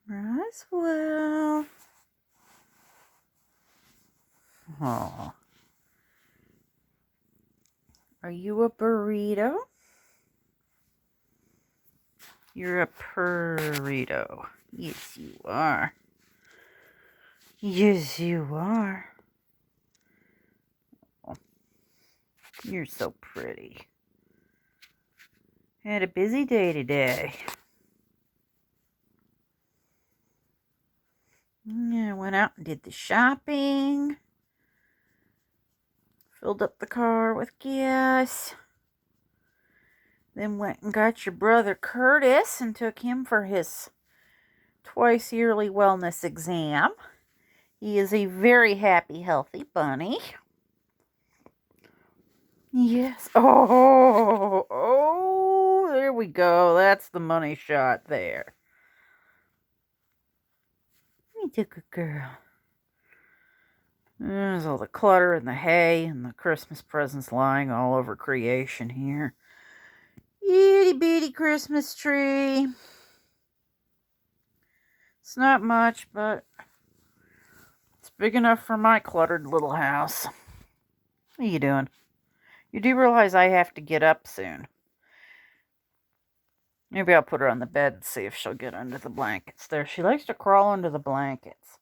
Roswell. Oh. Are you a burrito? You're a Purr-ito. Yes, you are. Yes, you are. Oh, you're so pretty. Had a busy day today. Yeah, I went out and did the shopping. Filled up the car with gas. Then went and got your brother Curtis and took him for his twice yearly wellness exam. He is a very happy, healthy bunny. Yes. Oh, there we go. That's the money shot there. He's a good girl. There's all the clutter and the hay and the Christmas presents lying all over creation here. Itty bitty Christmas tree. It's not much, but it's big enough for my cluttered little house. What are you doing? You do realize I have to get up soon. Maybe I'll put her on the bed and see if she'll get under the blankets there. She likes to crawl under the blankets.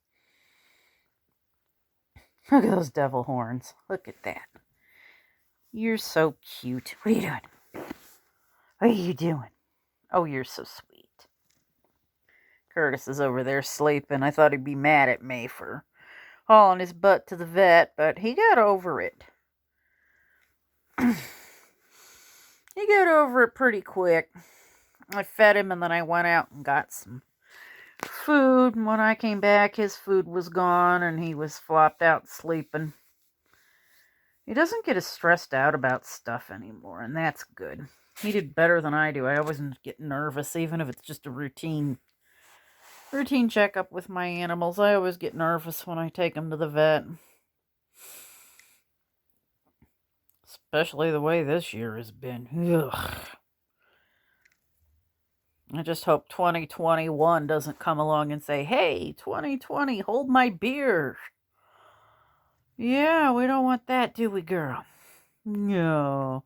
Look at those devil horns. Look at that. You're so cute. What are you doing? What are you doing? Oh, you're so sweet. Curtis is over there sleeping. I thought he'd be mad at me for hauling his butt to the vet, but he got over it. He got over it pretty quick. I fed him and then I went out and got some food. And when I came back, his food was gone and he was flopped out sleeping. He doesn't get as stressed out about stuff anymore, and that's good. He did better than I do. I always get nervous, even if it's just a routine checkup with my animals. I always get nervous when I take them to the vet. Especially the way this year has been. Ugh. I just hope 2021 doesn't come along and say, hey, 2020, hold my beer. Yeah, we don't want that, do we, girl? No.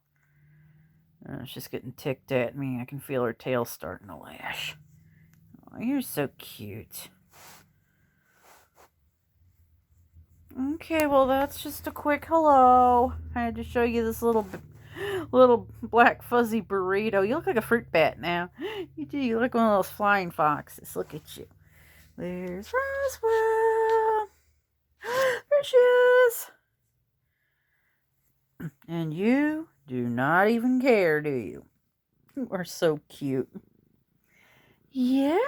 She's getting ticked at me. I can feel her tail starting to lash. Oh, you're so cute. Okay, well, that's just a quick hello. I had to show you this little black fuzzy burrito. You look like a fruit bat now. You do. You look like one of those flying foxes. Look at you. There's Roswell. There she is. And you do not even care, do you? You are so cute. Yeah.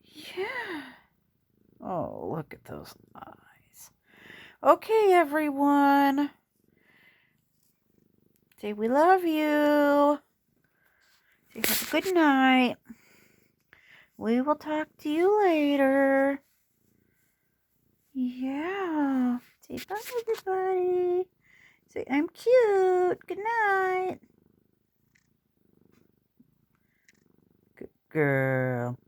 Yeah. Oh, look at those eyes. Okay, everyone. Say we love you. Say have a good night. We will talk to you later. Yeah. Say bye, everybody. Say I'm cute. Good night. Good girl.